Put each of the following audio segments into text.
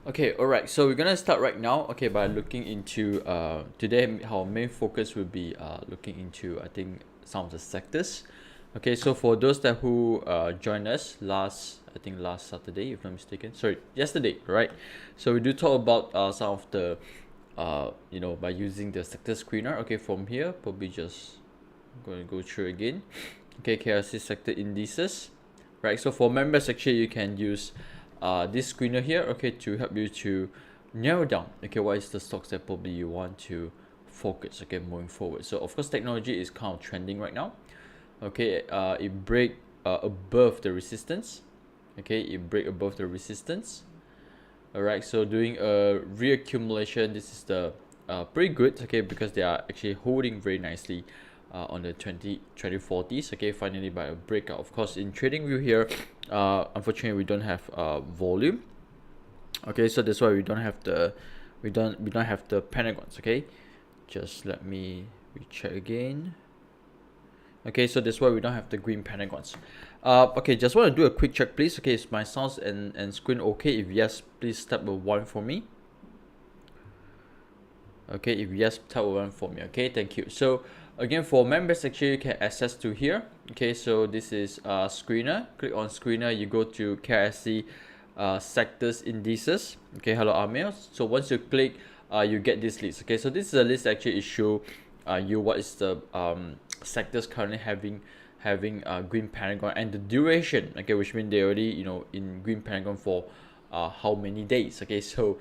Okay, all right. So we're gonna start right now. Okay, by looking into today our main focus will be looking into I think some of the sectors. Okay, so for those that who joined us last Saturday, if I'm not mistaken, sorry, yesterday, right? So we do talk about some of the by using the sector screener. Okay, from here probably just going to go through again. Okay, KLSE sector indices, right? So for members, actually, you can use this screener here, okay, to help you to narrow down, okay, what is the stocks that probably you want to focus, okay, moving forward. So of course, technology is kind of trending right now. Okay, it break above the resistance. Okay, it break above the resistance. All right, so doing a reaccumulation, this is the pretty good, okay, because they are actually holding very nicely on the 2040s, okay, finally by a breakout. Of course, in trading view here, unfortunately we don't have volume, okay, so that's why we don't have the pentagons. Okay, just let me recheck again. Okay, so that's why we don't have the green pentagons. Okay, just want to do a quick check, please. Okay, is my sounds and screen okay? If yes, please type a 1 for me. Okay, if yes, type a 1 for me. Okay, thank you. So again, for members, actually you can access to here. Okay, so this is screener. Click on screener, you go to KLSE sectors indices. Okay, hello Amir. So once you click, you get this list. Okay, so this is a list actually it show you what is the sectors currently having green pentagon and the duration. Okay, which means they already in green pentagon for how many days. Okay, so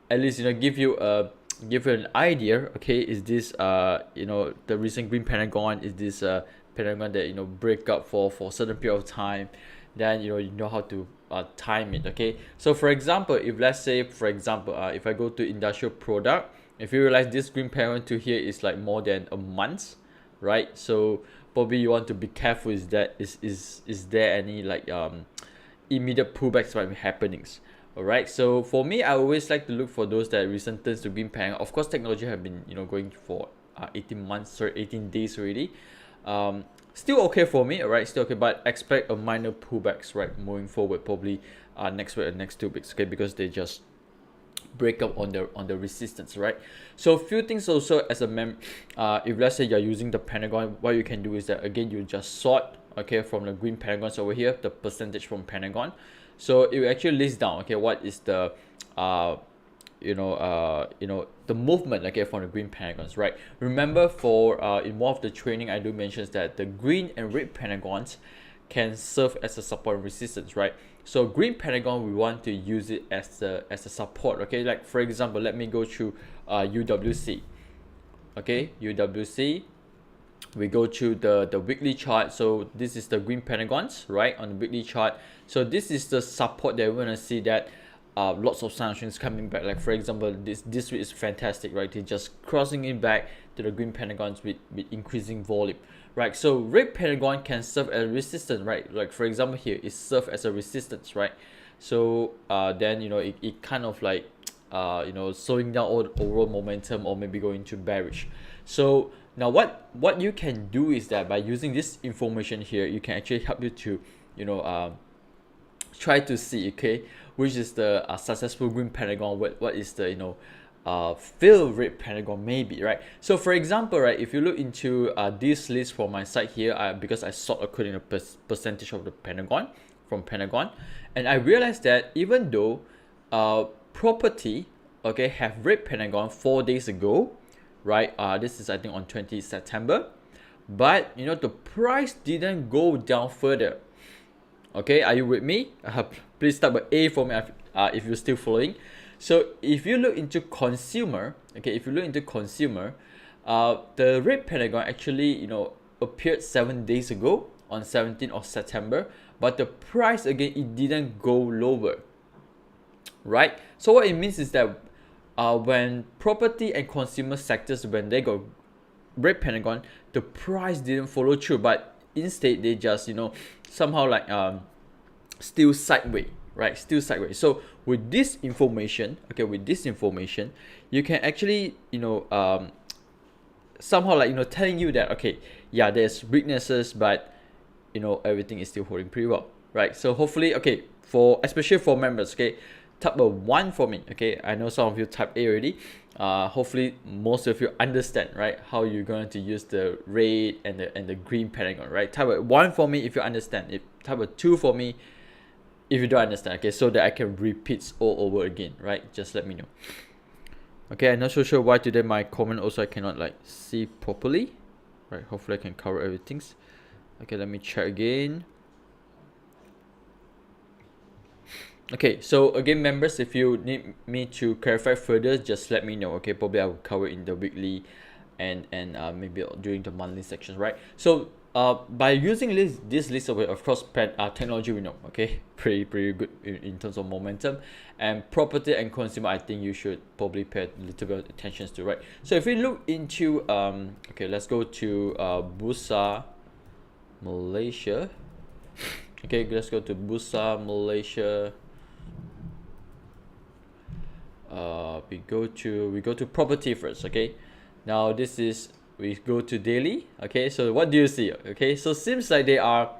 at least give you an idea. Okay, is this the recent green pentagon, is this pentagon that break up for a certain period of time, then you know how to time it. Okay, so for example, if let's say if I go to industrial product, if you realize this green pentagon to here is like more than a month, right? So probably you want to be careful, is there any like immediate pullbacks might be happenings. Alright, so for me, I always like to look for those that recent turns to green pentagon. Of course, technology have been going for 18 days already. Still okay for me, alright, still okay, but expect a minor pullbacks, right, moving forward, probably next week or next 2 weeks, okay, because they just break up on the resistance, right? So a few things also as a if let's say you're using the pentagon, what you can do is that again you just sort, okay, from the green pentagons over here, the percentage from pentagon. So it will actually list down, okay, what is the the movement, okay, from the green pentagons, right? Remember, for in one of the training I do mention that the green and red pentagons can serve as a support and resistance, right? So green pentagon, we want to use it as a support. Okay, like for example, let me go through UWC. Okay, UWC, we go to the weekly chart. So this is the green pentagons, right, on the weekly chart. So this is the support that we're gonna see that lots of sanctions coming back. Like for example, this week is fantastic, right? They're just crossing it back to the green pentagons with increasing volume, right? So red pentagon can serve as a resistance, right? Like for example here, it serves as a resistance, right? So then it kind of like slowing down all the overall momentum, or maybe going to bearish. So now what you can do is that by using this information here, you can actually help you to try to see, okay, which is the successful green pentagon, what is the failed red pentagon maybe, right? So for example, right, if you look into this list from my side here, because I sort according to percentage of the pentagon from pentagon, and I realized that even though property, okay, have red pentagon 4 days ago, right, this is I think on 20 September, but the price didn't go down further. Okay, are you with me? Please type A for me if you're still following. So if you look into consumer, okay, the red pentagon actually appeared 7 days ago on 17th of September, but the price again, it didn't go lower, right? So what it means is that when property and consumer sectors, when they go red pentagon, the price didn't follow through, but instead they just somehow like still sideways, right? Still sideways. So with this information, okay, you can actually somehow like telling you that, okay, yeah, there's weaknesses, but everything is still holding pretty well, right? So hopefully, okay, for especially for members, okay, type a 1 for me. Okay, I know some of you type A already. Hopefully most of you understand, right, how you're going to use the red and the green pentagon, right? Type a 1 for me if you understand. If type a 2 for me if you don't understand, okay, so that I can repeat all over again, right? Just let me know. Okay, I'm not so sure why today my comment also I cannot like see properly, right? Hopefully I can cover everything. Okay, let me check again. Okay, so again, members, if you need me to clarify further, just let me know. Okay, probably I will cover in the weekly and maybe during the monthly sections, right? So by using this list of course, technology we know, okay, pretty good in terms of momentum, and property and consumer, I think you should probably pay a little bit of attention to, right? So if we look into okay, let's go to Bursa Malaysia. Okay, let's go to Bursa Malaysia. We go to property first. Okay, now this is, we go to daily. Okay, so what do you see? Okay, so seems like they are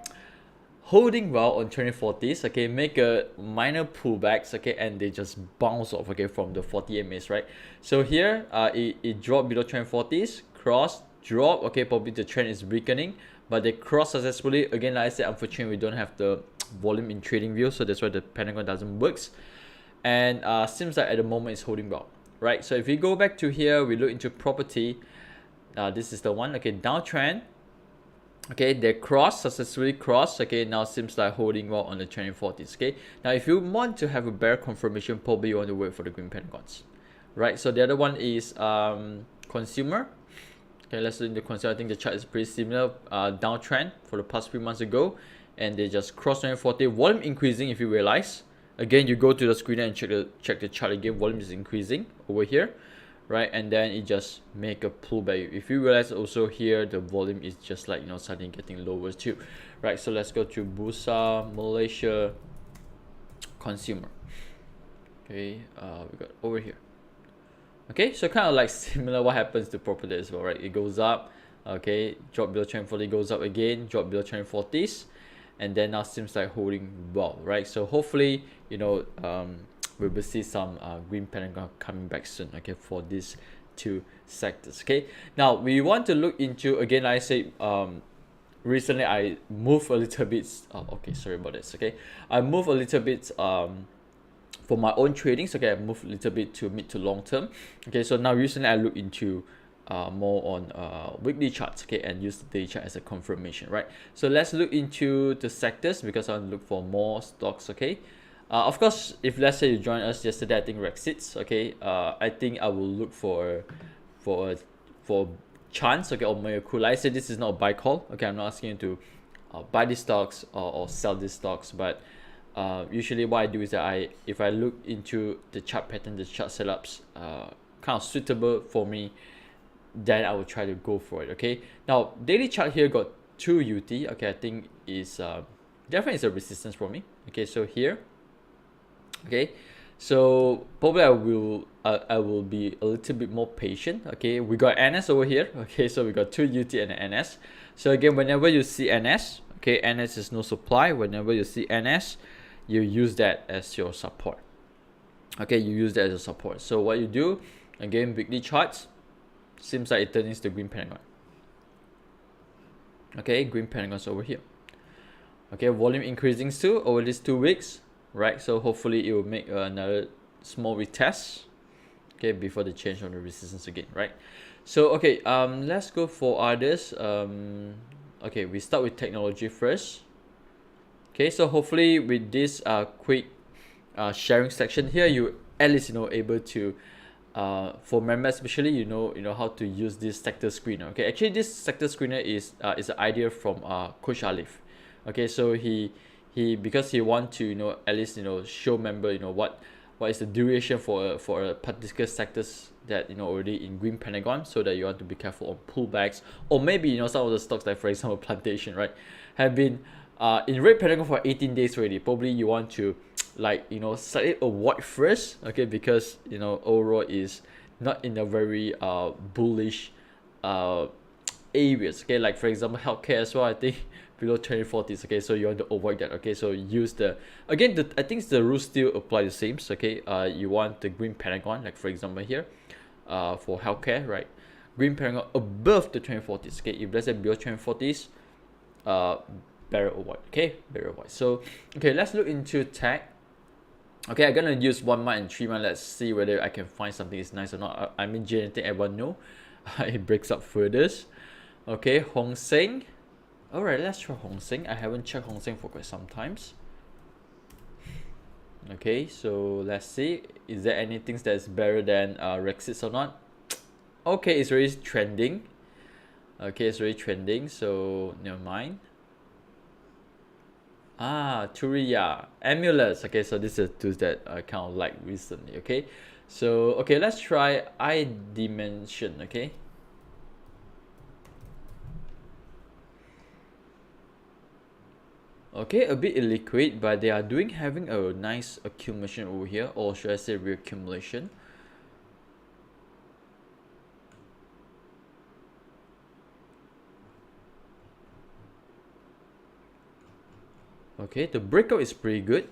holding well on 2040s. Okay, make a minor pullbacks. Okay, and they just bounce off, okay, from the 40 MAs, right? So here it dropped below 2040s, cross, drop. Okay, probably the trend is weakening, but they cross successfully. Again, like I said, unfortunately we don't have the volume in trading view, so that's why the pentagon doesn't works. And seems like at the moment it's holding well, right? So if we go back to here, we look into property. This is the one. Okay, downtrend. Okay, they successfully cross. Okay, now seems like holding well on the 2040s. Okay, now if you want to have a bear confirmation, probably you want to wait for the green pentagons, right? So the other one is consumer. Okay, let's look into consumer. I think the chart is pretty similar. Downtrend for the past few months ago, and they just crossed 2040. Volume increasing, if you realize. Again, you go to the screen and check the chart again. Volume is increasing over here, right? And then it just make a pullback. If you realize also here, the volume is just like, you know, suddenly getting lower too, right? So let's go to Bursa Malaysia consumer. Okay, we got over here. Okay, so kind of like similar what happens to property as well, right? It goes up, okay, drop below 2040, goes up again, drop below 2040s, and then now seems like holding well, right? So hopefully, you know, we will see some green pentagon coming back soon, okay, for these two sectors. Okay, now we want to look into, again, like I say, recently I moved a little bit. Okay, sorry about this. Okay, I moved a little bit for my own tradings. Okay, I moved a little bit to mid to long term. Okay, so now recently I look into more on weekly charts, okay, and use the daily chart as a confirmation, right? So let's look into the sectors because I want to look for more stocks. Okay, of course, if let's say you joined us yesterday, I think Rexits, okay, I think I will look for chance, okay, or Mayoku. Like I said, this is not a buy call. Okay, I'm not asking you to buy these stocks or sell these stocks, but usually what I do is that if I look into the chart pattern, the chart setups kind of suitable for me, then I will try to go for it. Okay, now daily chart here got 2 UT. Okay, I think is definitely is a resistance for me. Okay, so here, okay, so probably I will be a little bit more patient. Okay, we got NS over here. Okay, so we got 2 UT and an NS. So again, whenever you see NS, okay, NS is no supply. Whenever you see NS, you use that as your support. Okay, you use that as a support. So what you do, again, weekly charts, seems like it turns to green pentagon. Okay, green pentagons over here. Okay, volume increasing still over these 2 weeks, right? So hopefully it will make another small retest, okay, before the change on the resistance again, right? So okay, let's go for others. Okay, we start with technology first. Okay, so hopefully with this quick sharing section here, you at least, you know, able to for members especially, you know how to use this sector screener. Okay, actually this sector screener is an idea from Coach Alif. Okay, so he because he want to, you know, at least, you know, show member, you know, what is the duration for a particular sectors that, you know, already in green pentagon, so that you want to be careful on pullbacks, or maybe, you know, some of the stocks like for example plantation, right, have been in red pentagon for 18 days already. Probably you want to, like, you know, slightly avoid first, okay, because, you know, overall is not in a very bullish areas. Okay, like for example healthcare as well. I think below 2040s. Okay, so you want to avoid that. Okay, so use the, again, I think the rules still apply the same. So, okay, you want the green pentagon, like for example here, for healthcare, right? Green pentagon above the 2040s. Okay, if let's say below 2040s, better avoid. Okay, better avoid. So, okay, let's look into tech. Okay, I'm gonna use 1 month and 3 months. Let's see whether I can find something is nice or not. I mean, genetic, everyone know. It breaks up further. Okay, Hong Seng. Alright, let's try Hong Seng. I haven't checked Hong Seng for quite some times. Okay, so let's see. Is there anything that's better than Rexit or not? Okay, it's already trending. Okay, it's already trending, so never mind. Turiya, Amulets. Okay, so this is tools that I kind of like recently. Okay, so okay, let's try iDimension. Okay, okay, a bit illiquid, but they are having a nice accumulation over here, or should I say reaccumulation. Okay, the breakup is pretty good.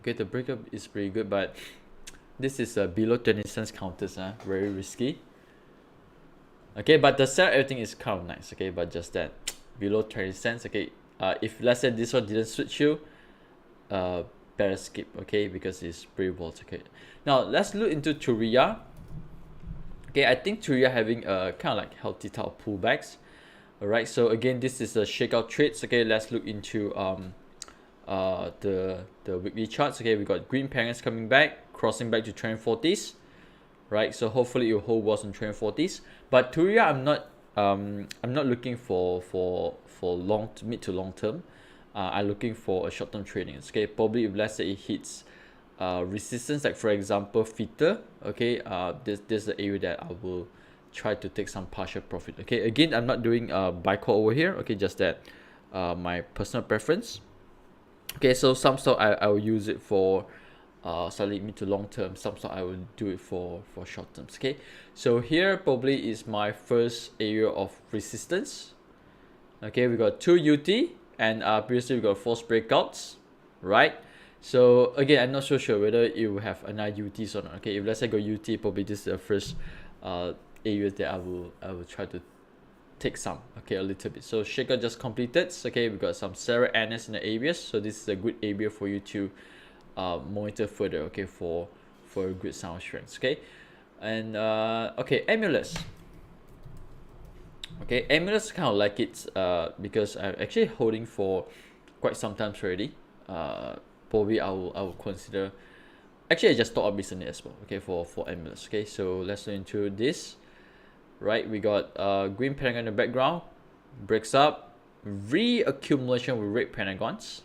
Okay, the breakup is pretty good, but this is below 20 cents counters, very risky. Okay, but the sell everything is kind of nice. Okay, but just that below 20 cents. Okay, if let's say this one didn't switch you, better skip. Okay, because it's pretty volatile. Okay, now let's look into Turiya. Okay, I think Turiya having a kind of like healthy type of pullbacks. Alright, so again, this is a shakeout trades. Okay, let's look into the weekly charts. Okay, we got green pangans coming back, crossing back to 2040s, right? So hopefully it will hold was in 2040s. But Turiya, I'm not looking for mid to long term. I'm looking for a short term trading. Okay, probably if let's say it hits resistance, like for example Theta. Okay, this is the area that I will try to take some partial profit. Okay, again, I'm not doing buy call over here. Okay, just that my personal preference. Okay, so some stock I will use it for slightly mid to long term. Some stock I will do it for short terms. Okay, so here probably is my first area of resistance. Okay, we got 2 UT and previously we got false breakouts, right? So again, I'm not so sure whether it will have another UTs or not. Okay, if let's say go UT, probably this is the first area that I will try to take some. Okay, a little bit. So shaker just completed. Okay, we got some Sarah Annis in the areas, so this is a good area for you to monitor further. Okay, for a good sound strength. Okay, and okay, Amulets. Okay, Amulets kind of like it because I'm actually holding for quite some time already. Probably I will consider. Actually, I just thought of recently as well. Okay, for Amulets. Okay, so let's look into this. Right, we got green pentagon in the background, breaks up, reaccumulation with red pentagons.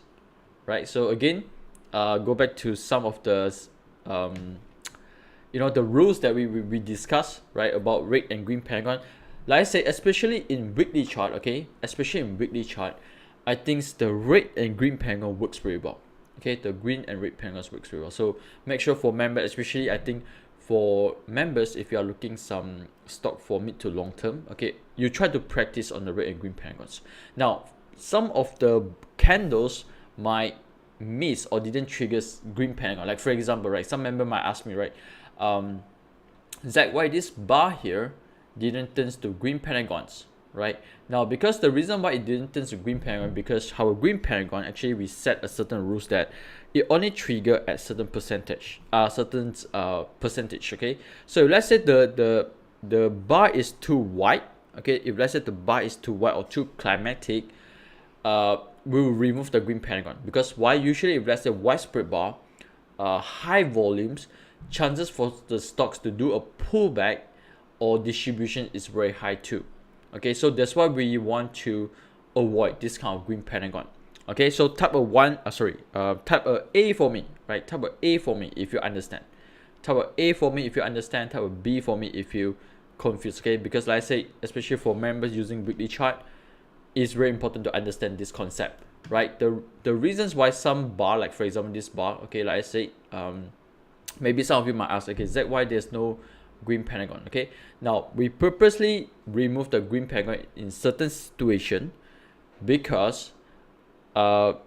Right, so again, go back to some of the the rules that we discussed, right, about red and green pentagon. Like I say, especially in weekly chart. Okay, especially in weekly chart, I think the red and green pentagon works very well. Okay, the green and red pentagons works very well. So make sure for members, especially I think for members, if you are looking some stock for mid to long term, okay, you try to practice on the red and green pentagons. Now, some of the candles might miss or didn't trigger green pentagon. Like for example, right, some member might ask me, right, Zach, why this bar here didn't turn to green pentagons, right? Now, because the reason why it didn't turn to green pentagon, because our green pentagon, actually we set a certain rules that it only trigger at certain percentage, percentage. Okay, so let's say the bar is too wide. Okay, if let's say the bar is too wide or too climatic, we will remove the green pentagon. Because why? Usually if let's say widespread bar, high volumes, chances for the stocks to do a pullback or distribution is very high too. Okay, so that's why we want to avoid this kind of green pentagon. Okay, so type of type of A for me, right? Type of A for me if you understand. Type of A for me if you understand. Type of B for me if you confused. Okay, because like I say, especially for members using weekly chart, it's very important to understand this concept, right? The reasons why some bar, like for example this bar, okay, like I say, maybe some of you might ask, okay, Zach, why there's no green pentagon? Okay, now we purposely remove the green pentagon in certain situation because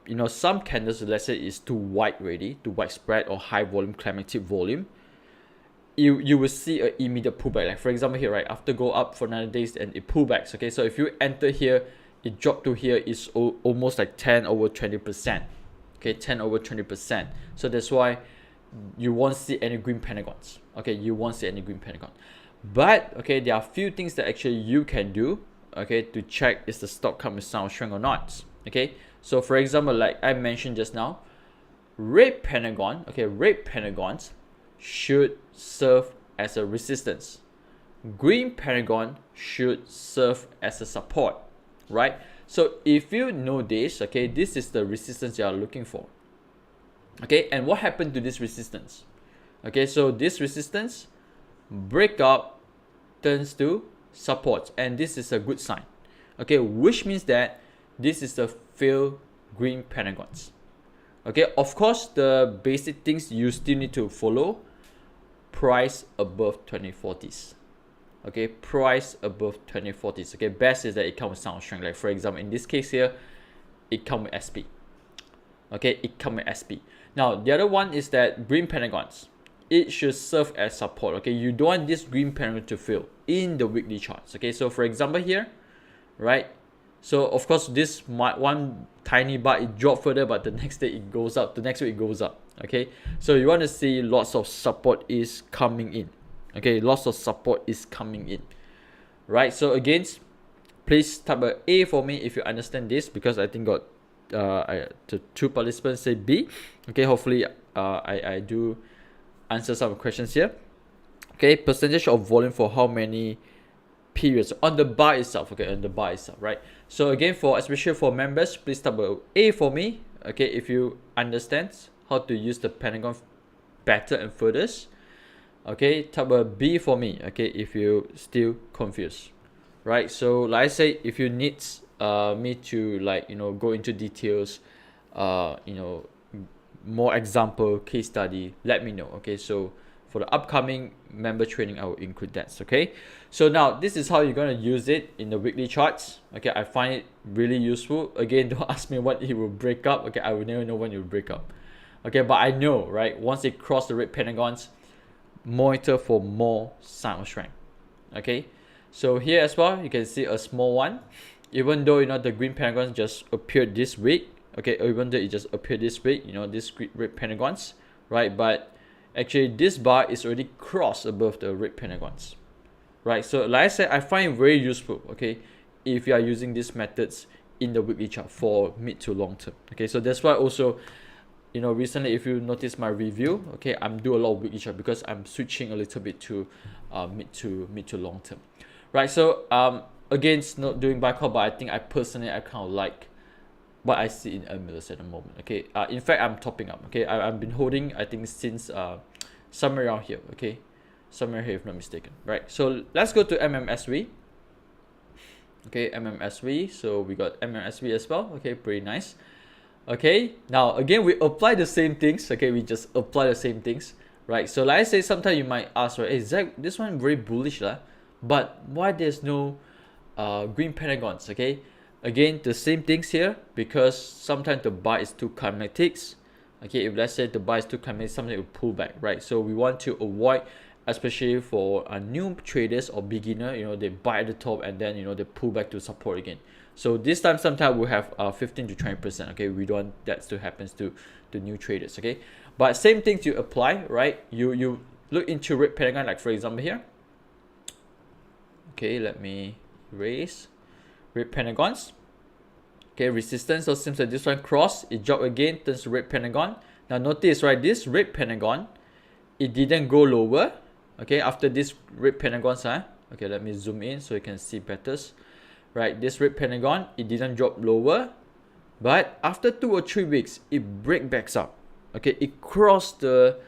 you know, some candles, let's say is too wide already, too widespread or high volume, climatic volume, you will see an immediate pullback. Like for example here, right, after go up for 9 days and it pullbacks. Okay, so if you enter here, it dropped to here is almost like 10 over 20%. Okay, 10 over 20%. So that's why you won't see any green pentagons. Okay, you won't see any green pentagon. But okay, there are a few things that actually you can do, okay, to check is the stock come with sound strength or not. Okay, so for example, like I mentioned just now, red pentagon, okay, red pentagons should serve as a resistance. Green pentagon should serve as a support, right? So if you know this, okay, this is the resistance you are looking for. Okay, and what happened to this resistance? Okay, so this resistance break up turns to support, and this is a good sign. Okay, which means that this is the failed green pentagons. Okay, of course, the basic things you still need to follow: price above 2040s. Okay, price above 2040s. Okay, best is that it comes with sound strength. Like for example, in this case here, it comes with SP. Okay, it comes with SP. Now the other one is that green pentagons, it should serve as support. Okay, you don't want this green pentagon to fail in the weekly charts. Okay, so for example here, right, so of course this one tiny bar, it dropped further, but the next day it goes up, the next week it goes up. Okay, so you want to see lots of support is coming in. Okay, lots of support is coming in, right? So again, please type a A for me if you understand this, because I think got the two participants say B. Okay, hopefully I do answer some questions here. Okay, percentage of volume for how many periods on the bar itself. Okay, on the bar itself, right? So again, for especially for members, please type A for me. Okay, if you understand how to use the pentagon better and further. Okay, type a B for me. Okay, if you still confused, right? So like I say, if you need me to, like, you know, go into details, you know, more example case study, let me know. Okay, so for the upcoming member training, I will include that. Okay, so now this is how you're going to use it in the weekly charts. Okay, I find it really useful. Again, don't ask me what it will break up. Okay, I will never know when it will break up. Okay, but I know, right, once it cross the red pentagons, monitor for more sign of strength. Okay, so here as well, you can see a small one. Even though, you know, the green pentagons just appeared this week, okay, even though it just appeared this week, you know, this red pentagons, right? But actually this bar is already crossed above the red pentagons, right? So like I said, I find it very useful, okay, if you are using these methods in the weekly chart for mid to long term. Okay, so that's why also, you know, recently, if you notice my review, okay, I'm doing a lot of weekly chart because I'm switching a little bit to mid to long term, right? So again, it's not doing buy call, but I think I personally kind of like what I see in Emulus at the moment. Okay, in fact, I'm topping up. Okay, I've been holding, I think, since somewhere around here. Okay, somewhere here if not mistaken, right? So let's go to MMSV. Okay, MMSV. So we got MMSV as well. Okay, pretty nice. Okay, now again, we apply the same things. Okay, we just apply the same things, right? So like I say, sometimes you might ask, right, hey Zach, this one very bullish lah, but why there's no green pentagons? Okay, again, the same things here, because sometimes the bar is too kinetics. Okay, if let's say the bar is too kinetics, sometimes it will pull back, right? So we want to avoid, especially for new traders or beginner, you know, they buy at the top and then, you know, they pull back to support again. So this time sometimes we have 15 to 20%. Okay, we don't want that to happen to the new traders. Okay, but same things you apply, right? You look into red pentagon, like for example here. Okay, let me erase red pentagons. Okay, resistance. So seems like this one cross, it dropped again, turns to red pentagon. Now notice, right, this red pentagon, it didn't go lower. Okay, after this red pentagons, okay, let me zoom in so you can see better. Right, this red pentagon, it didn't drop lower, but after 2 or 3 weeks, it break back up. Okay, it crossed the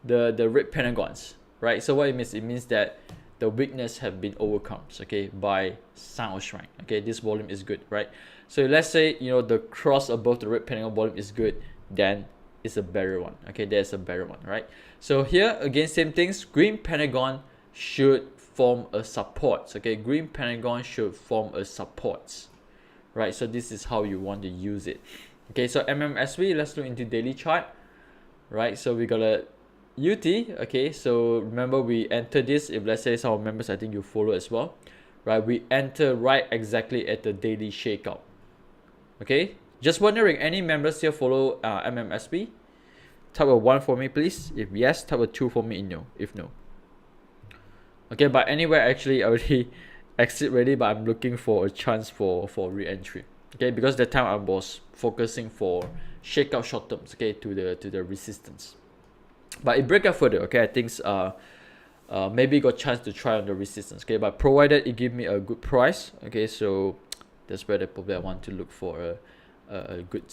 red pentagons, right? So what it means that the weakness have been overcome, okay, by sound of strength. Okay, this volume is good, right? So let's say, you know, the cross above the red pentagon volume is good, then it's a better one. Okay, there's a better one, right? So here again, same things. Green pentagon should form a support. Okay, green pentagon should form a support, right? So this is how you want to use it. Okay, so MMSV, let's look into daily chart, right? So we got a UT. Okay, so remember we enter this, if let's say some of members, I think you follow as well, right? We enter right exactly at the daily shakeout. Okay, just wondering, any members here follow MMSB? Type a 1 for me, please. If yes, type a 2 for me, no. If no. Okay, but anyway, actually I already exit ready, but I'm looking for a chance for re-entry. Okay, because that time I was focusing for shakeout short terms, okay, to the resistance. But it break up further, okay, I think maybe got chance to try on the resistance, okay, but provided it give me a good price, okay, so that's where probably I want to look for a good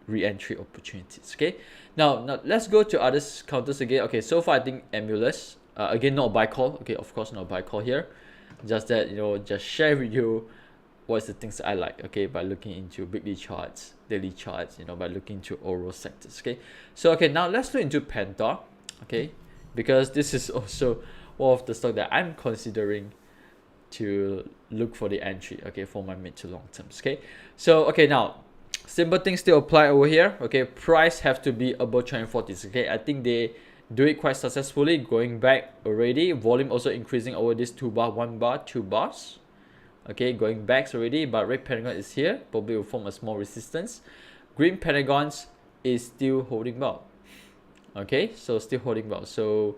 re-entry opportunities. Okay, now let's go to other counters again. Okay, so far I think Emulous, again, not buy call. Okay, of course not buy call here, just that, you know, just share with you what's the things I like, okay, by looking into weekly charts, daily charts, you know, by looking into oral sectors. Okay, so okay, now let's look into Penta, okay, because this is also one of the stock that I'm considering to look for the entry, okay, for my mid to long terms. Okay, so okay, now simple things still apply over here. Okay, price have to be above 2040s. Okay, I think they do it quite successfully, going back already. Volume also increasing over this 2 bar, 1 bar, 2 bars. Okay, going back already, but red pentagon is here, probably will form a small resistance. Green pentagons is still holding well. Okay, so still holding well. So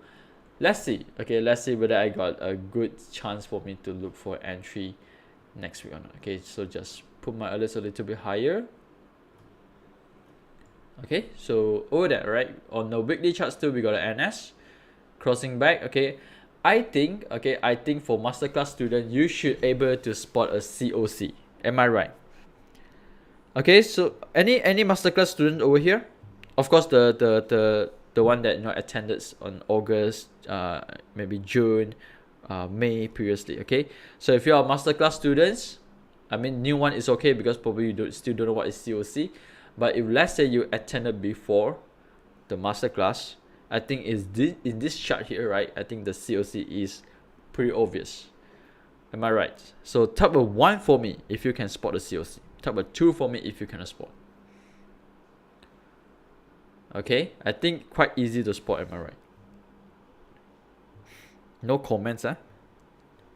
let's see. Okay, let's see whether I got a good chance for me to look for entry next week or not. Okay, so just put my alerts a little bit higher. Okay, so over there, right, on the weekly charts too, we got an NS crossing back. Okay, I think for masterclass student, you should able to spot a COC. Am I right? Okay, so any masterclass student over here? Of course, the one that, you know, attended on August, maybe June, May previously. Okay, so if you are masterclass students, I mean, new one is okay because probably you still don't know what is COC. But if let's say you attended before the masterclass, I think in this chart here, right, I think the COC is pretty obvious. Am I right? So type a 1 for me if you can spot the COC. Type a 2 for me if you cannot spot. Okay, I think quite easy to spot. Am I right? No comments, huh?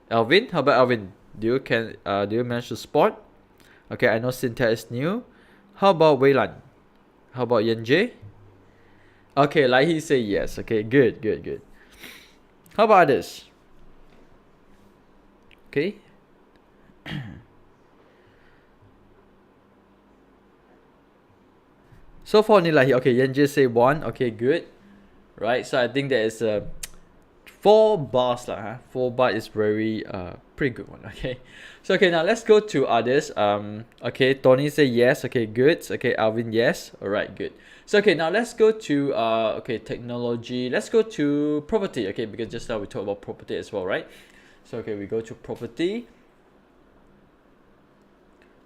Alvin, how about Alvin? Do you manage to spot? Okay, I know Cynthia is new. How about Weilan? How about Yenjie? Okay, like he say yes. Okay, good. How about others? Okay. So far only like, okay, Yenjie say 1. Okay, good. Right, so I think there is a 4 bars lah, huh? 4 bar is very pretty good one. Okay, so okay, now let's go to others. Okay, Tony say yes. Okay, good. Okay, Alvin yes. All right, good. So okay, now let's go to okay, technology. Let's go to property. Okay, because just now we talked about property as well, right? So okay, we go to property.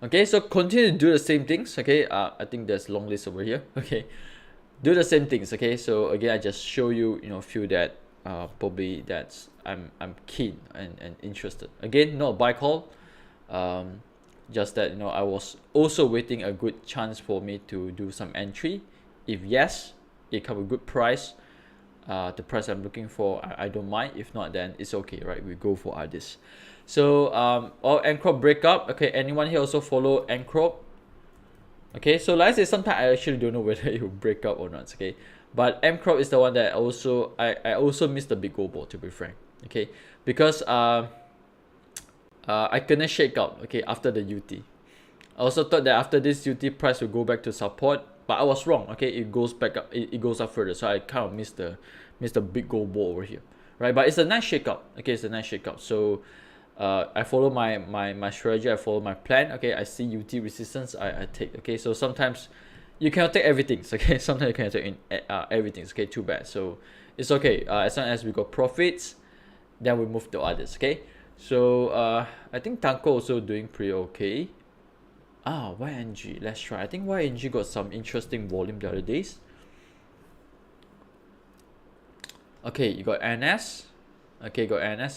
Okay, so continue to do the same things. Okay, I think there's long list over here. Okay, do the same things. Okay, so again, I just show you, you know, few that probably that's I'm keen and interested. Again, not buy call, just that, you know, I was also waiting a good chance for me to do some entry. If yes, it come a good price, the price I'm looking for, I don't mind. If not, then it's okay, right? We go for others. So all Encrop break up. Okay, anyone here also follow Encrop? Okay, so like I say, sometimes I actually don't know whether it will break up or not. Okay, but M-Crop is the one that I also missed the big gold ball, to be frank. Okay, because I couldn't shake out. Okay, after the UT, I also thought that after this UT price will go back to support, but I was wrong. Okay, it goes back up. It goes up further, so I kind of missed the big gold ball over here, right? But it's a nice shakeout. Okay, it's a nice shakeout. So I follow my strategy. I follow my plan. Okay, I see UT resistance. I take. Okay, so sometimes you cannot take everything. Okay, sometimes you cannot take everything. Okay, too bad. So it's okay. As long as we got profits, then we move to others. Okay, so I think Tanko also doing pretty okay. YNG, let's try. I think YNG got some interesting volume the other days. Okay, you got NS. Okay, got NS,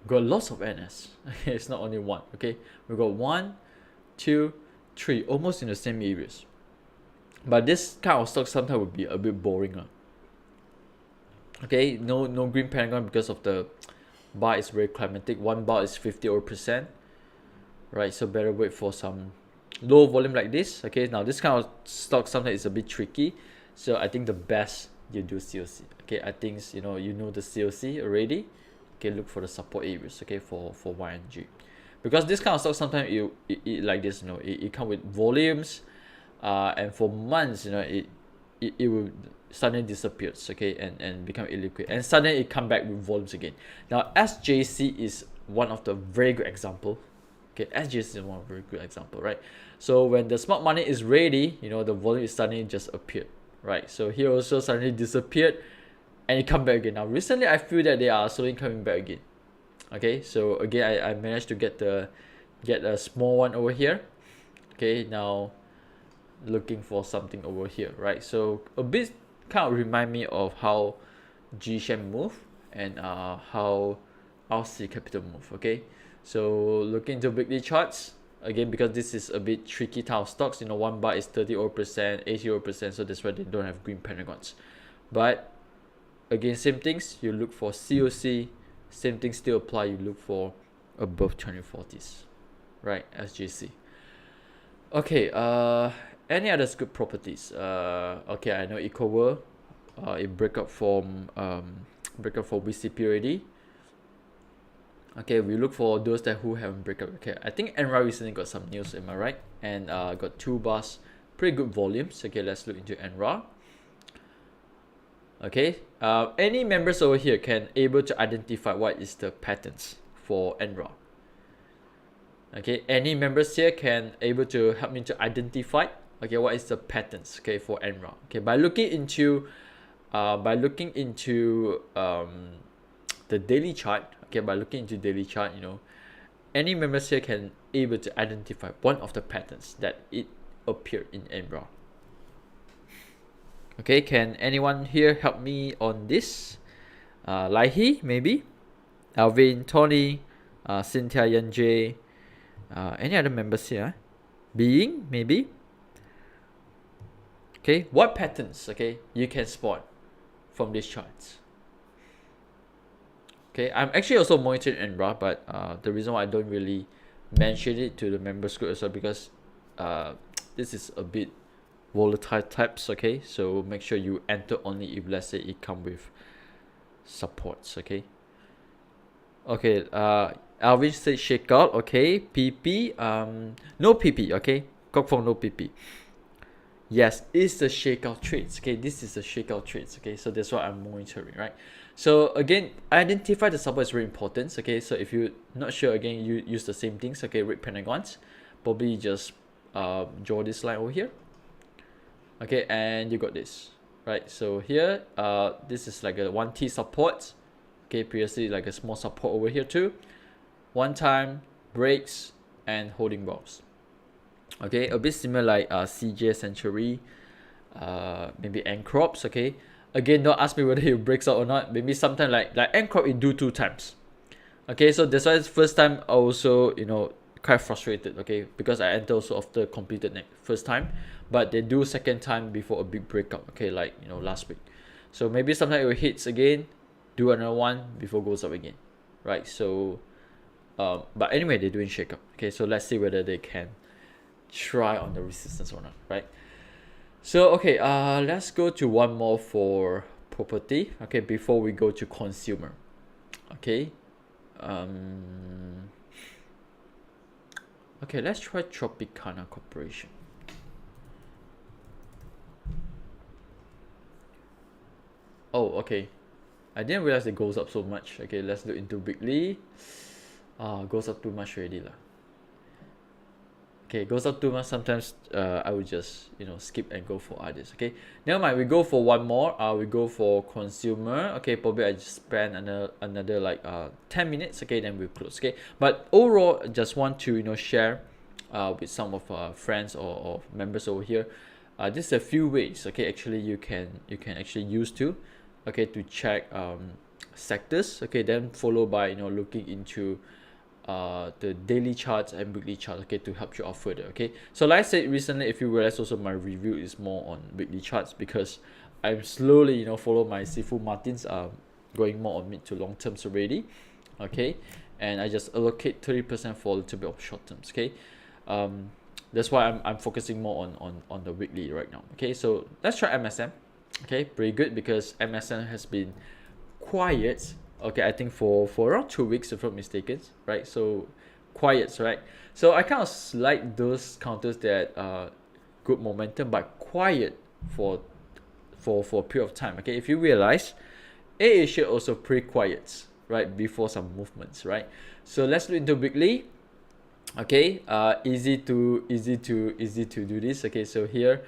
got lots of NS. Okay, it's not only one. Okay, we got 1, 2, 3, almost in the same areas. But this kind of stock sometimes would be a bit boring. Okay, no green pentagon because of the bar is very climatic. One bar is 50%, right? So better wait for some low volume like this. Okay, now this kind of stock sometimes is a bit tricky. So I think the best you do COC. Okay, I think you know the COC already. Okay, look for the support areas. Okay, for YNG, because this kind of stock sometimes it like this. It come with volumes, and for months it will suddenly disappears. Okay, and become illiquid, and suddenly it come back with volumes again. Now SJC is one of the very good example. Okay, SJC is one very good example, right? So when the smart money is ready, the volume is suddenly just appeared, right? So here also suddenly disappeared, and it come back again. Now recently I feel that they are slowly coming back again. Okay, so again I managed to get a small one over here. Okay, now looking for something over here, right? So a bit kind of remind me of how G-Shen move and how RC Capital move. Okay, so looking into weekly charts again, because this is a bit tricky type of stocks. One bar is 30%, 80%, so that's why they don't have green pentagons. But again, same things, you look for COC, same things still apply, you look for above 2040s, right? SJC. Okay, any other good properties? Okay, I know EcoWorld, it break up from BCP already. Okay, we look for those that who haven't break up. Okay, I think NRA recently got some news, am I right? And got 2 bars, pretty good volumes. Okay, let's look into NRA. Okay, any members over here can able to identify what is the patterns for NRA. Okay, any members here can able to help me to identify, okay, what is the patterns, okay, for NRA. Okay, by looking into the daily chart. Okay, by looking into daily chart, any members here can able to identify one of the patterns that it appeared in NRA. Okay, can anyone here help me on this? Laihi, maybe? Alvin, Tony, Cynthia, Yanjay, any other members here? Being, maybe? Okay, what patterns, okay, you can spot from these charts? Okay, I'm actually also monitoring NRA, but the reason why I don't really mention it to the members group as well, because this is a bit volatile types. Okay, so make sure you enter only if, let's say, it come with supports. Okay, Alvin said shakeout. Okay, PP, no PP. Okay, Kokfong, no PP. Yes, it's the shakeout trades. Okay, this is the shakeout trades. Okay, so that's what I'm monitoring, right? So again, identify the support is very important. Okay, so if you're not sure, again, you use the same things. Okay, red pentagons, probably just draw this line over here. Okay, and you got this, right? So here, this is like a 1T support. Okay, previously like a small support over here too. One time breaks and holding balls. Okay, a bit similar like CJ Century, maybe Encrops. Okay, again, don't ask me whether it breaks out or not. Maybe sometime like Encrop it do 2 times. Okay, so that's why it's first time I also quite frustrated. Okay, because I enter also after completed first time, but they do second time before a big breakout. Okay, like last week. So maybe sometimes it hits again, do another one before goes up again, right? So but anyway, they're doing shake up. Okay, so let's see whether they can try on the resistance or not, right? So okay, let's go to one more for property. Okay, before we go to consumer. Okay, okay, let's try Tropicana Corporation. Oh, okay, I didn't realize it goes up so much. Okay, let's look into weekly. Goes up too much already lah. Okay, goes up too much. Sometimes I would just skip and go for others. Okay, never mind. We go for one more. We go for consumer. Okay, probably I just spend another like 10 minutes. Okay, then we'll close. Okay, but overall, just want to share with some of our friends or members over here. Just a few ways. Okay, actually you can actually use to check sectors. Okay, then followed by looking into the daily charts and weekly charts, okay, to help you out further. Okay, so like I said recently, if you realize also my review is more on weekly charts because I'm slowly, you know, follow my Sifu Martins, going more on mid to long terms already. Okay, and I just allocate 30% for a little bit of short terms. Okay, that's why I'm focusing more on the weekly right now. Okay, so let's try MSM. Okay, pretty good because MSM has been quiet. Okay, I think for around 2 weeks if I'm not mistaken, right? So quiet, right? So I kind of like those counters that good momentum but quiet for a period of time. Okay, if you realize Asia also pretty quiet right before some movements, right? So let's look into weekly. Okay, easy to do this. Okay, so here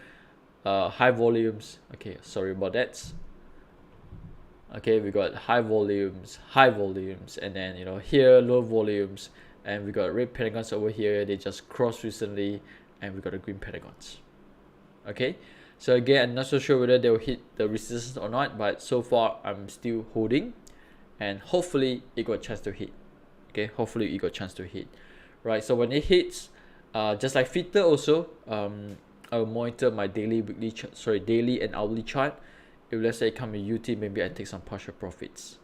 high volumes. Okay, sorry about that. Okay, we got high volumes, and then, you know, here low volumes, and we got red pentagons over here. They just crossed recently, and we got the green pentagons. Okay, so again, I'm not so sure whether they'll hit the resistance or not, but so far I'm still holding, and hopefully it got a chance to hit. Okay, hopefully it got a chance to hit, right? So when it hits, just like Fitter also, I'll monitor my daily, weekly, daily and hourly chart. If let's say it come with UT, maybe I take some partial profits,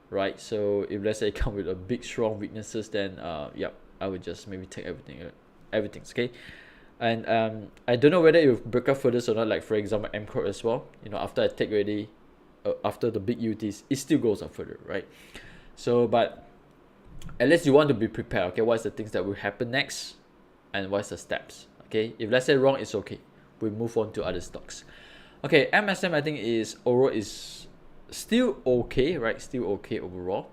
right? So if let's say it come with a big strong weaknesses, then yeah, I would just maybe take everything's okay. And I don't know whether it will break up further or not. Like for example, MCOR as well. You know, after I take already, after the big UTs, it still goes up further, right? So, but at least you want to be prepared. Okay, what's the things that will happen next, and what's the steps? Okay, if let's say wrong, it's okay. We move on to other stocks. Okay, MSM I think is overall is still okay, right? Still okay overall.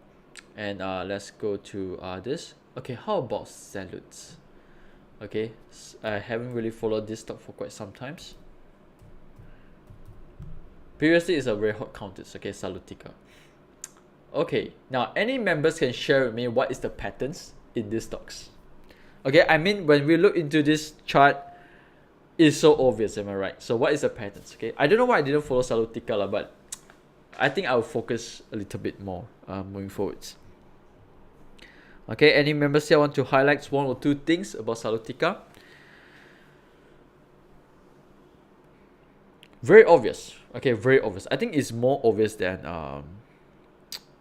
And let's go to this. Okay, how about Salutes? Okay, I haven't really followed this stock for quite some times. Previously, it's a very hot counters. Okay, Salutica. Okay, now any members can share with me what is the patterns in these stocks. Okay, I mean when we look into this chart, it's so obvious, am I right? So what is the patterns? Okay, I don't know why I didn't follow Salutica, but I think I'll focus a little bit more moving forwards. Okay, any members here want to highlight one or two things about Salutica? Very obvious. Okay, very obvious. I think it's more obvious than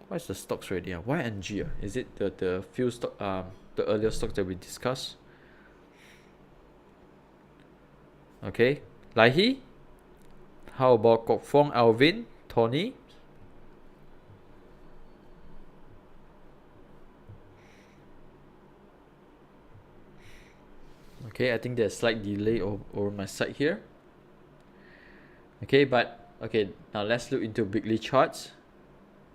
what's the stocks already? YNG. Is it the few stock the earlier stocks that we discussed? Okay, Lai He. How about Kok Fong, Alvin, Tony? Okay, I think there's a slight delay over my side here. Okay, but okay, now let's look into weekly charts.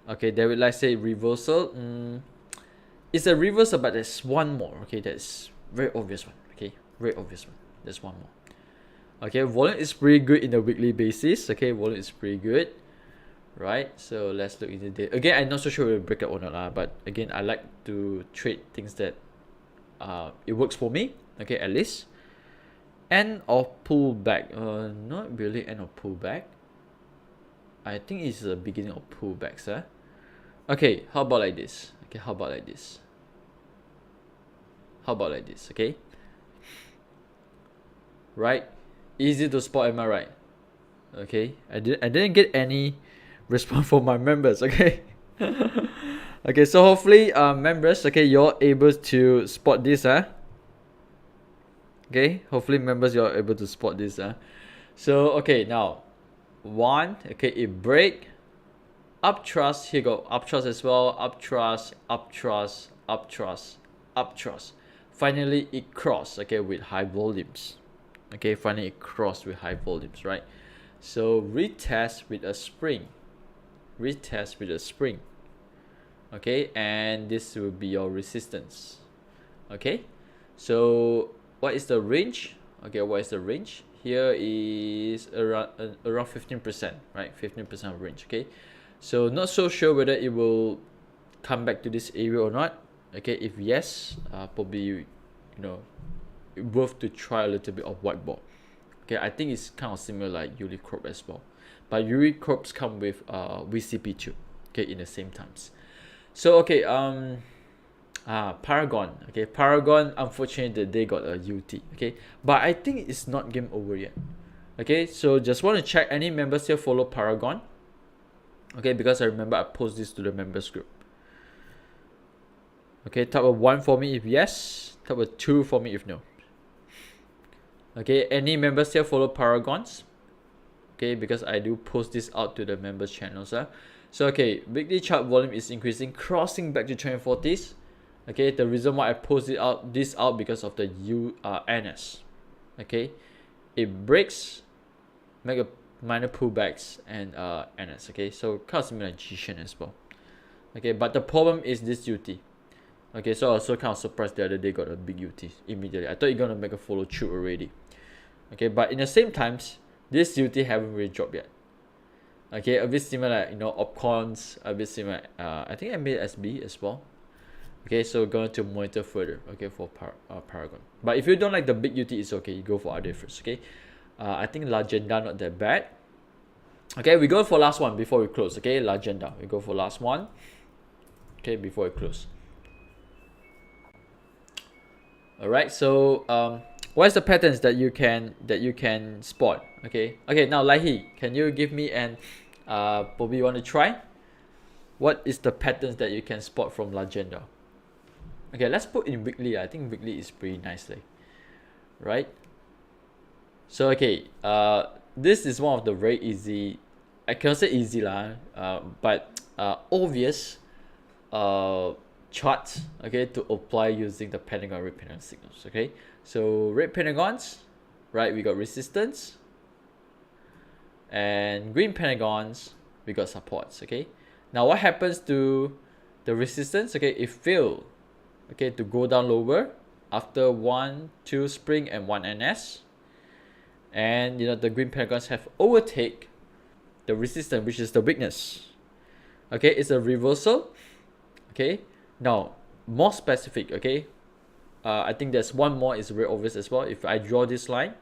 Okay, there will, let's say, reversal. It's a reversal, but there's one more. Okay, that's very obvious one. Okay, very obvious one. There's one more. Okay, volume is pretty good in the weekly basis. Okay, volume is pretty good, right? So let's look into the again. I'm not so sure we'll break up or not, but again, I like to trade things that it works for me. Okay, at least. End of pullback. Not really end of pullback. I think it's the beginning of pullbacks. Okay, how about like this? Okay, how about like this? How about like this? Okay. Right. Easy to spot, am I right? Okay, I didn't get any response from my members. Okay. Okay, so hopefully members, okay, you're able to spot this. Okay, hopefully members, you're able to spot this. So okay, now one, okay, it break up thrust. Here go up thrust as well, up thrust, up thrust, up thrust, up thrust. Finally it crossed, okay, with high volumes. Okay, finally it crossed with high volumes, right? So retest with a spring, retest with a spring. Okay, and this will be your resistance. Okay, so what is the range? Okay, what is the range? Here is around 15%, right? 15% range. Okay, so not so sure whether it will come back to this area or not. Okay, if yes, probably, you know, worth to try a little bit of whiteboard. Okay, I think it's kind of similar like Unicrop as well, but Unicrops come with VCP too. Okay, in the same times. So okay, Paragon. Okay, Paragon, unfortunately they got a UT. Okay, but I think it's not game over yet. Okay, so just want to check any members here follow Paragon. Okay, because I remember I post this to the members group. Okay, type of 1 for me if yes, type of 2 for me if no. Okay, any members here follow Paragons? Okay, because I do post this out to the members channels. So okay, weekly chart volume is increasing, crossing back to 2040s. Okay, the reason why I posted this out because of the NS. Okay, it breaks, make a minor pullbacks and NS. Okay, so kind of similar G-Shen as well. Okay, but the problem is this UT. Okay, so I was also kind of surprised the other day got a big UT immediately. I thought you're gonna make a follow through already. Okay, but in the same times, this UT haven't really dropped yet. Okay, a bit similar, you know, opcons, a bit similar. I think MASB as well. Okay, so going to monitor further. Okay, for Paragon. But if you don't like the big UT, it's okay. You go for other first. Okay, I think Legenda not that bad. Okay, we go for last one before we close. Okay, Legenda. We go for last one. Okay, before we close. All right. So what's the patterns that you can spot? Okay. Okay. Now Lahi, can you give me an Bobby, you want to try? What is the patterns that you can spot from Legenda? Okay, let's put in weekly. I think weekly is pretty nicely, right? So okay, this is one of the very easy, I cannot say easy lah, but obvious charts, okay, to apply using the pentagon, red pentagon signals. Okay, so red pentagons, right, we got resistance, and green pentagons, we got supports. Okay, now what happens to the resistance? Okay, it failed, okay, to go down lower after 1, 2 spring and 1 NS, and you know the green pentagons have overtake the resistance, which is the weakness. Okay, it's a reversal. Okay, now more specific. Okay, I think there's one more is very obvious as well. If I draw this line,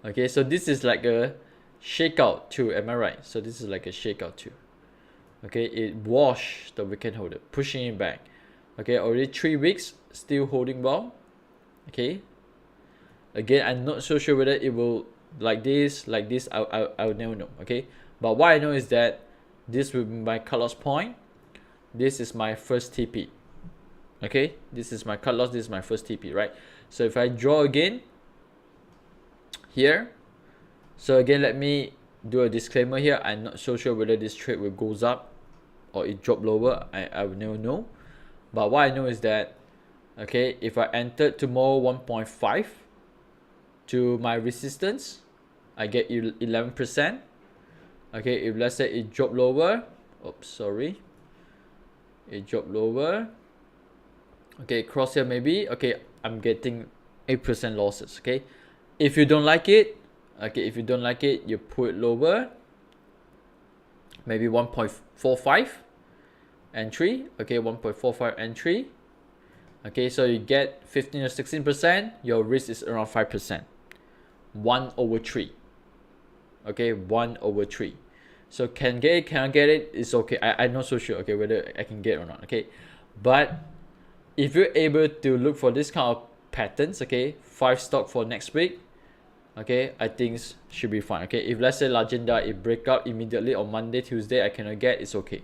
okay, so this is like a shakeout too, am I right? So this is like a shakeout too. Okay, it washed the weekend holder, pushing it back. Okay, already 3 weeks still holding well. Okay, again, I'm not so sure whether it will like this. I'll never know. Okay, but what I know is that this will be my cut loss point. This is my first TP. Okay, this is my cut loss, this is my first TP, right? So if I draw again here, so again, let me do a disclaimer here. I'm not so sure whether this trade will goes up or it drop lower. I will never know. But what I know is that, okay, if I entered tomorrow 1.5 to my resistance, I get 11%. Okay, if let's say it drop lower, oops, sorry, it dropped lower. Okay, cross here maybe. Okay, I'm getting 8% losses. Okay, if you don't like it, okay, if you don't like it, you put it lower, maybe 1.45 entry. Okay, 1.45 entry. Okay, so you get 15 or 16%. Your risk is around 5%. 1/3. Okay, 1/3. So can get it, cannot get it, it's okay. I'm not so sure, okay, whether I can get it or not. Okay, but if you're able to look for this kind of patterns, okay, 5 stock for next week, okay, I think should be fine. Okay, if let's say Legenda it break out immediately on Monday, Tuesday, I cannot get, it's okay.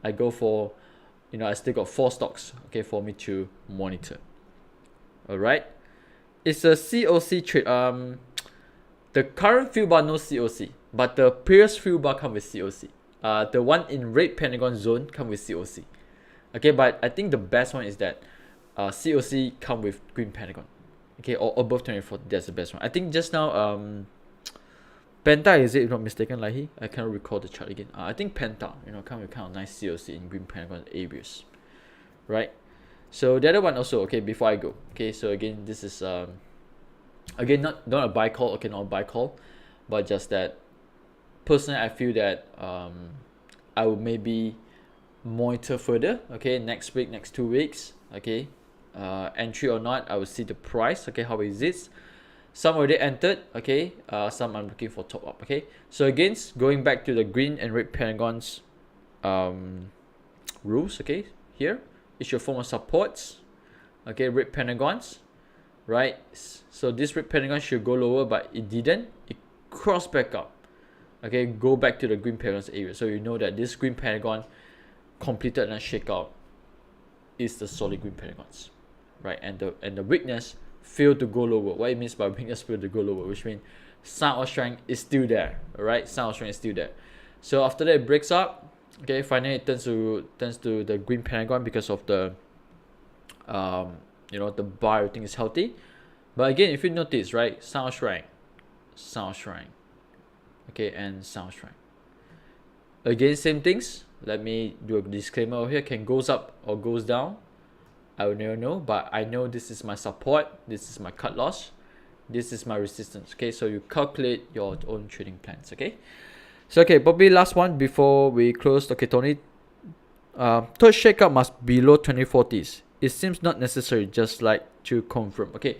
I go for, you know, I still got 4 stocks, okay, for me to monitor. All right, it's a COC trade. The current field bar no COC, but the previous field bar come with COC. The one in red pentagon zone come with COC. Okay, but I think the best one is that COC come with green pentagon. Okay, or above 24, that's the best one. I think just now Penta, is it, if not mistaken, Lahi? I cannot recall the chart again. I think Penta, you know, come with kind of nice COC in green pentagon areas, right? So the other one also, okay, before I go, okay, so again, this is again, not a buy call, okay, not a buy call, but just that personally I feel that I will maybe monitor further, okay, next week, next 2 weeks, okay, entry or not, I will see the price, okay, how is it. Some already entered, okay, some I'm looking for top up. Okay, so again, going back to the green and red pentagons rules. Okay, here it should form a supports. Okay, red pentagons, right? So this red pentagon should go lower, but it didn't. It crossed back up. Okay, go back to the green pentagons area. So you know that this green pentagon completed and shakeout is the solid green pentagons, right? And the weakness failed to go lower. What it means by weakness failed to go lower, which means sign of strength is still there. All right, sign of strength is still there. So after that, it breaks up. Okay, finally it turns to the green pentagon because of the the bar, everything is healthy. But again, if you notice, right, sign of strength, okay, and sign of strength. Again, same things. Let me do a disclaimer over here. Can goes up or goes down, I will never know, but I know this is my support, this is my cut loss, this is my resistance. Okay, so you calculate your own trading plans. Okay, so okay, probably last one before we close. Okay, Tony, third shakeout must be below 2040s. It seems not necessary, just like to confirm. Okay,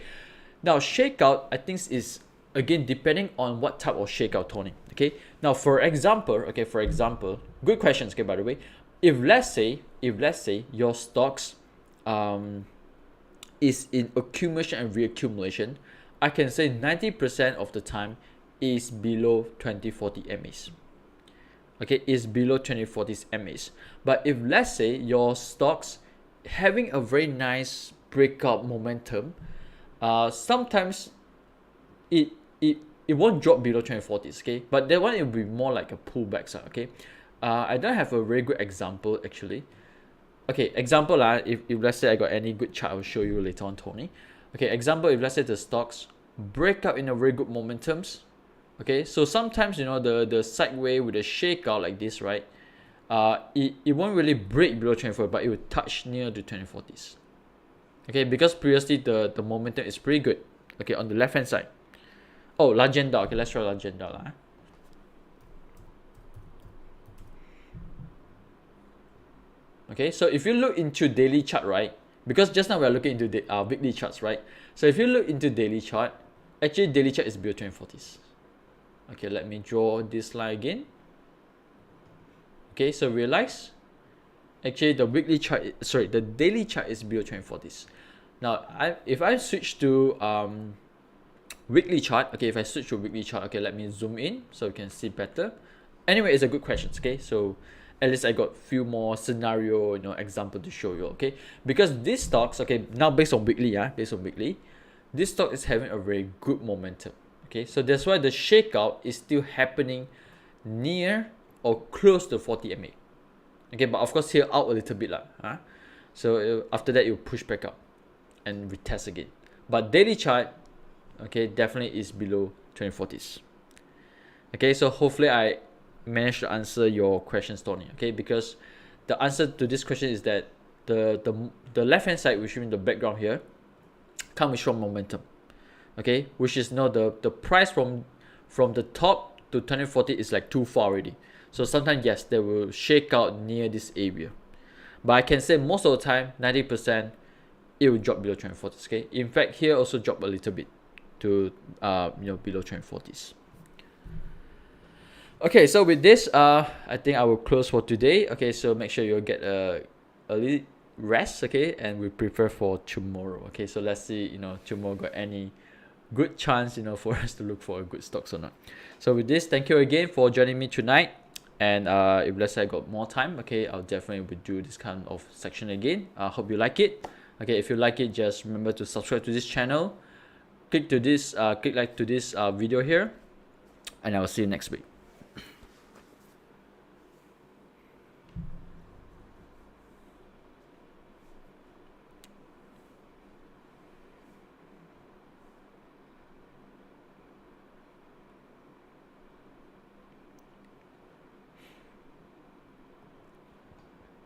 now shakeout, I think is again depending on what type of shakeout, Tony. Okay, now for example, good questions. Okay, by the way, if let's say your stocks is in accumulation and reaccumulation, I can say 90% of the time is below 2040 MAs. Okay, is below 2040s MAs. But if let's say your stocks having a very nice breakout momentum, sometimes it won't drop below 2040s. Okay, but that one it will be more like a pullback. Okay, I don't have a very good example actually. Okay, example if let's say I got any good chart, I will show you later on, Tony. Okay, example, if let's say the stocks break up in a very good momentums. Okay, so sometimes the sideway with a shakeout like this, right? It won't really break below 24, but it will touch near the 2040s. Okay, because previously the momentum is pretty good. Okay, on the left hand side. Oh, Legenda. Okay, let's try Legenda. Okay, so if you look into daily chart, right? Because just now we are looking into the weekly charts, right? So if you look into daily chart, actually daily chart is below 2040s. Okay, let me draw this line again. Okay, so realize actually the weekly chart, the daily chart is below 2040s. Now, if I switch to weekly chart, okay, if I switch to weekly chart, okay, let me zoom in so you can see better. Anyway, it's a good question. Okay, so at least I got few more scenario, example to show you. Okay, because these stocks, okay, now based on weekly, this stock is having a very good momentum. Okay, so that's why the shakeout is still happening near or close to 40 MA. Okay, but of course here out a little bit so after that it will push back up and retest again. But daily chart, okay, definitely is below 2040s. Okay, so hopefully I managed to answer your questions, Tony. Okay, because the answer to this question is that the left hand side, which means the background here, comes with strong momentum. Okay, which is the price from the top to 2040 is like too far already. So sometimes yes, they will shake out near this area, but I can say most of the time 90% it will drop below 2040s. Okay, in fact here also drop a little bit to below 2040s. Okay, so with this I think I will close for today. Okay, so make sure you get a little rest. Okay, and we prepare for tomorrow. Okay, so let's see tomorrow got any good chance for us to look for a good stocks or not. So with this, thank you again for joining me tonight. And if let's say I got more time, okay, I'll definitely do this kind of section again. I hope you like it. Okay, if you like it, just remember to subscribe to this channel, click like to this video here, and I will see you next week.